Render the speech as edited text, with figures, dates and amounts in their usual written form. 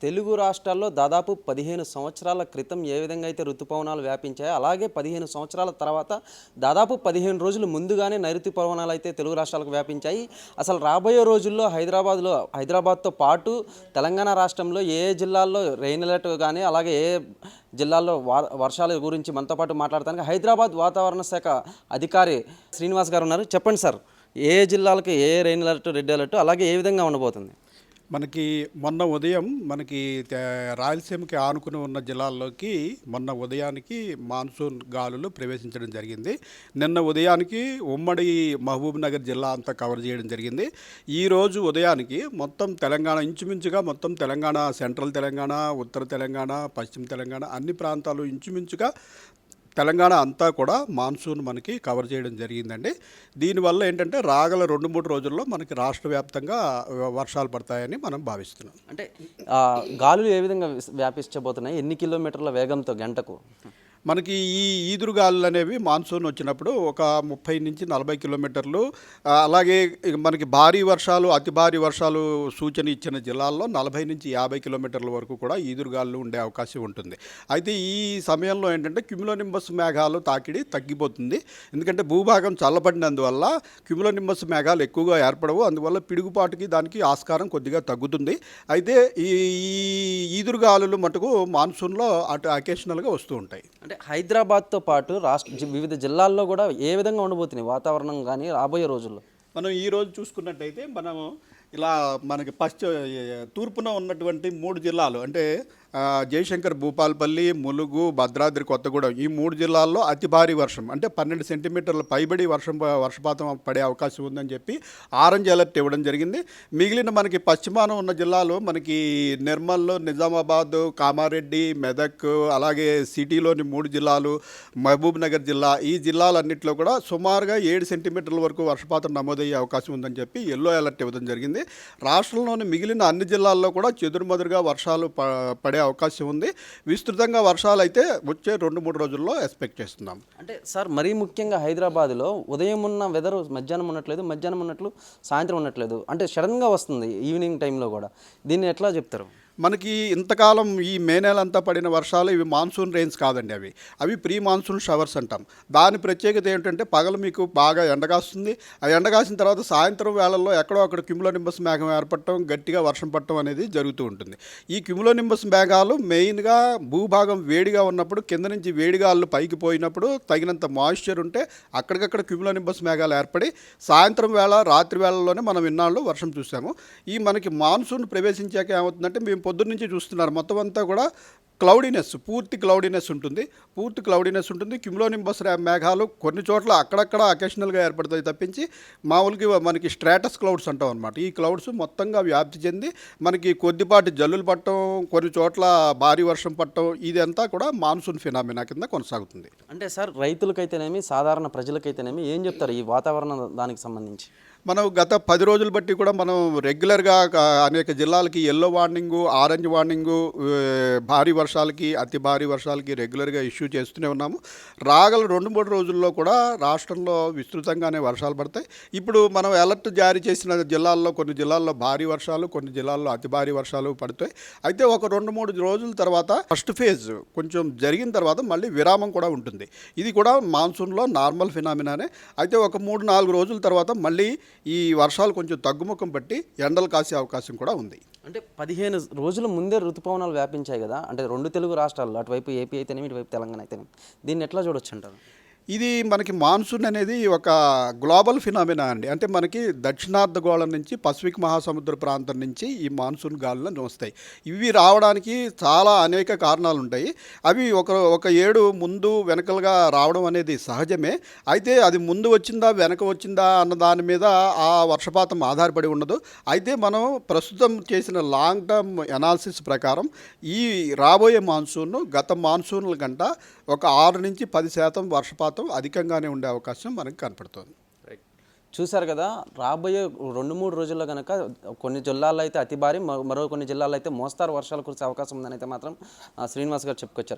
తెలుగు రాష్ట్రాల్లో దాదాపు 15 సంవత్సరాల క్రితం ఏ విధంగా అయితే రుతుపవనాలు వ్యాపించాయో అలాగే 15 సంవత్సరాల తర్వాత దాదాపు 15 రోజులు ముందుగానే నైరుతి పవనాలు అయితే తెలుగు రాష్ట్రాలకు వ్యాపించాయి. అసలు రాబోయే రోజుల్లో హైదరాబాద్తో పాటు తెలంగాణ రాష్ట్రంలో ఏ జిల్లాల్లో రెయిన్ అలర్ట్ కానీ అలాగే ఏ జిల్లాల్లో వర్షాల గురించి మనతో పాటు మాట్లాడటానికి హైదరాబాద్ వాతావరణ శాఖ అధికారి శ్రీనివాస్ గారు ఉన్నారు. చెప్పండి సార్, ఏ జిల్లాలకు ఏ రెయిన్ అలర్ట్, రెడ్ అలర్ట్ అలాగే ఏ విధంగా ఉండబోతుంది? మనకి మొన్న ఉదయం రాయలసీమకి ఆనుకుని ఉన్న జిల్లాల్లోకి మొన్న ఉదయానికి మాన్సూన్ గాలులు ప్రవేశించడం జరిగింది. నిన్న ఉదయానికి ఉమ్మడి మహబూబ్ నగర్ జిల్లా అంతా కవర్ చేయడం జరిగింది. ఈరోజు ఉదయానికి మొత్తం తెలంగాణ ఇంచుమించుగా మొత్తం తెలంగాణ, సెంట్రల్ తెలంగాణ, ఉత్తర తెలంగాణ, పశ్చిమ తెలంగాణ అన్ని ప్రాంతాలు ఇంచుమించుగా తెలంగాణ అంతా కూడా మాన్సూన్ మనకి కవర్ చేయడం జరిగిందండి. దీనివల్ల ఏంటంటే రాగల 2-3 రోజుల్లో మనకి రాష్ట్ర వ్యాప్తంగా వర్షాలు పడతాయని మనం భావిస్తున్నాం. అంటే గాలులు ఏ విధంగా వ్యాపించబోతున్నాయి? ఎన్ని కిలోమీటర్ల వేగంతో గంటకు? మనకి ఈ ఈదురుగాలులు అనేవి మాన్సూన్ వచ్చినప్పుడు ఒక 30 నుంచి 40 కిలోమీటర్లు, అలాగే మనకి భారీ వర్షాలు, అతి భారీ వర్షాలు సూచన ఇచ్చిన జిల్లాల్లో 40 నుంచి 50 కిలోమీటర్ల వరకు కూడా ఈదురుగాలు ఉండే అవకాశం ఉంటుంది. అయితే ఈ సమయంలో ఏంటంటే క్యుములోనింబస్ మేఘాలు తాకిడి తగ్గిపోతుంది. ఎందుకంటే భూభాగం చల్లబడినందువల్ల క్యుములోనింబస్ మేఘాలు ఎక్కువగా ఏర్పడవు. అందువల్ల పిడుగుపాటుకి దానికి ఆస్కారం కొద్దిగా తగ్గుతుంది. అయితే ఈ ఈదురుగాలులు మటుకు మాన్సూన్లో అటు అకేషనల్గా వస్తూ ఉంటాయి. అంటే హైదరాబాద్తో పాటు వివిధ జిల్లాల్లో కూడా ఏ విధంగా ఉండబోతుంది వాతావరణం కానీ రాబోయే రోజుల్లో? మనం ఈరోజు చూసుకున్నట్టయితే మనము ఇలా మనకి తూర్పున ఉన్నటువంటి 3 జిల్లాలు అంటే జయశంకర్, భూపాలపల్లి, ములుగు, భద్రాద్రి కొత్తగూడెం ఈ 3 జిల్లాల్లో అతి భారీ వర్షం అంటే 12 సెంటీమీటర్ల పైబడి వర్షపాతం పడే అవకాశం ఉందని చెప్పి ఆరెంజ్ అలర్ట్ ఇవ్వడం జరిగింది. మిగిలిన మనకి పశ్చిమాన ఉన్న జిల్లాలు మనకి నిర్మల్, నిజామాబాద్, కామారెడ్డి, మెదక్, అలాగే సిటీలోని 3 జిల్లాలు, మహబూబ్ నగర్ జిల్లా, ఈ జిల్లాలన్నింటిలో కూడా సుమారుగా 7 సెంటీమీటర్ల వరకు వర్షపాతం నమోదయ్యే అవకాశం ఉందని చెప్పి ఎల్లో అలర్ట్ ఇవ్వడం జరిగింది. రాష్ట్రంలోని మిగిలిన అన్ని జిల్లాల్లో కూడా చెదురుమదురుగా వర్షాలు పడే అవకాశం ఉంది. విస్తృతంగా వర్షాలు అయితే వచ్చే 2-3 రోజుల్లో ఎక్స్పెక్ట్ చేస్తున్నాం. అంటే సార్, మరీ ముఖ్యంగా హైదరాబాద్లో ఉదయం ఉన్న వెదర్ మధ్యాహ్నం ఉన్నట్లేదు, మధ్యాహ్నం ఉన్నట్లు సాయంత్రం ఉన్నట్లేదు, అంటే సడన్గా వస్తుంది ఈవినింగ్ టైంలో కూడా. దీన్ని ఎట్లా చెప్తారు? మనకి ఇంతకాలం ఈ మే నెలంతా పడిన వర్షాలు ఇవి మాన్సూన్ రెయిన్స్ కాదండి. అవి ప్రీ మాన్సూన్ షవర్స్ అంటాం. దాని ప్రత్యేకత ఏంటంటే పగలు మీకు బాగా ఎండగాస్తుంది. ఆ ఎండగాసిన తర్వాత సాయంత్రం వేళల్లో ఎక్కడో అక్కడ క్యుములోనింబస్ మేఘం ఏర్పడటం, గట్టిగా వర్షం పడటం అనేది జరుగుతూ ఉంటుంది. ఈ క్యుములోనింబస్ మేఘాలు మెయిన్గా భూభాగం వేడిగా ఉన్నప్పుడు కింద నుంచి వేడిగాళ్ళు పైకి పోయినప్పుడు తగినంత మాయిశ్చర్ ఉంటే అక్కడికక్కడ క్యుములోనింబస్ మేఘాలు ఏర్పడి సాయంత్రం వేళ, రాత్రి వేళల్లోనే మనం ఇన్నాళ్ళు వర్షం చూసాము. ఈ మనకి మాన్సూన్ ప్రవేశించాక ఏమవుతుందంటే మేము పొద్దున్న నుంచి చూస్తున్నారు మొత్తం అంతా కూడా పూర్తి క్లౌడీనెస్ ఉంటుంది. క్యుములోనింబస్ మేఘాలు కొన్ని చోట్ల అక్కడక్కడ అకేషనల్గా ఏర్పడతాయి తప్పించి మామూలుగా మనకి స్ట్రాటస్ క్లౌడ్స్ అంటాం అనమాట. ఈ క్లౌడ్స్ మొత్తంగా వ్యాప్తి చెంది మనకి కొద్దిపాటి జల్లులు పట్టడం, కొన్ని చోట్ల భారీ వర్షం పట్టడం, ఇదంతా కూడా మాన్సూన్ ఫినామినా కింద కొనసాగుతుంది. అంటే సార్, రైతులకైతేనేమి సాధారణ ప్రజలకైతేనేమి ఏం చెప్తారు ఈ వాతావరణ దానికి సంబంధించి? మనం గత 10 రోజులు బట్టి కూడా మనం రెగ్యులర్గా అనేక జిల్లాలకి ఎల్లో వార్నింగు, ఆరెంజ్ వార్నింగు, భారీ వర్షాలకి, అతి భారీ వర్షాలకి రెగ్యులర్గా ఇష్యూ చేస్తూనే ఉన్నాము. రాగల 2-3 రోజుల్లో కూడా రాష్ట్రంలో విస్తృతంగానే వర్షాలు పడతాయి. ఇప్పుడు మనం అలర్ట్ జారీ చేసిన జిల్లాల్లో కొన్ని జిల్లాల్లో భారీ వర్షాలు, కొన్ని జిల్లాల్లో అతి భారీ వర్షాలు పడతాయి. అయితే ఒక 2-3 రోజుల తర్వాత ఫస్ట్ ఫేజ్ కొంచెం జరిగిన తర్వాత మళ్ళీ విరామం కూడా ఉంటుంది. ఇది కూడా మాన్సూన్లో నార్మల్ ఫినామినానే. అయితే ఒక 3-4 రోజుల తర్వాత మళ్ళీ ఈ వర్షాలు కొంచెం తగ్గుముఖం పట్టి ఎండలు కాసే అవకాశం కూడా ఉంది. అంటే 15 రోజుల ముందే ఋతుపవనాలు వ్యాపించాయి కదా, అంటే 2 తెలుగు రాష్ట్రాల్లో, అటువైపు ఏపీ అయితేనేమి, ఇటువైపు తెలంగాణ అయితేనేమి, దీన్ని ఎట్లా చూడొచ్చు అంటారు? ఇది మనకి మాన్సూన్ అనేది ఒక గ్లోబల్ ఫినామినా అండి. అంటే మనకి దక్షిణార్ధగోళం నుంచి పసిఫిక్ మహాసముద్ర ప్రాంతం నుంచి ఈ మాన్సూన్ గాలులను వస్తాయి. ఇవి రావడానికి చాలా అనేక కారణాలు ఉంటాయి. అవి ఒక ఏడు ముందు వెనకలుగా రావడం అనేది సహజమే. అయితే అది ముందు వచ్చిందా వెనక వచ్చిందా అన్న దాని మీద ఆ వర్షపాతం ఆధారపడి ఉండదు. అయితే మనం ప్రస్తుతం చేసిన లాంగ్ టర్మ్ ఎనాలిసిస్ ప్రకారం ఈ రాబోయే మాన్సూన్ గత మాన్సూన్ల కంట ఒక 6 నుంచి 10% వర్షపాతం అధికంగానే ఉండే అవకాశం మనకు కనపడుతుంది. చూశారు కదా, రాబోయే 2-3 రోజుల్లో కనుక కొన్ని జిల్లాల్లో అయితే అతి భారీ, మరో కొన్ని జిల్లాల్లో అయితే మోస్తారు వర్షాలు కురిసే అవకాశం ఉందని అయితే మాత్రం శ్రీనివాస్ గారు చెప్పుకొచ్చారు.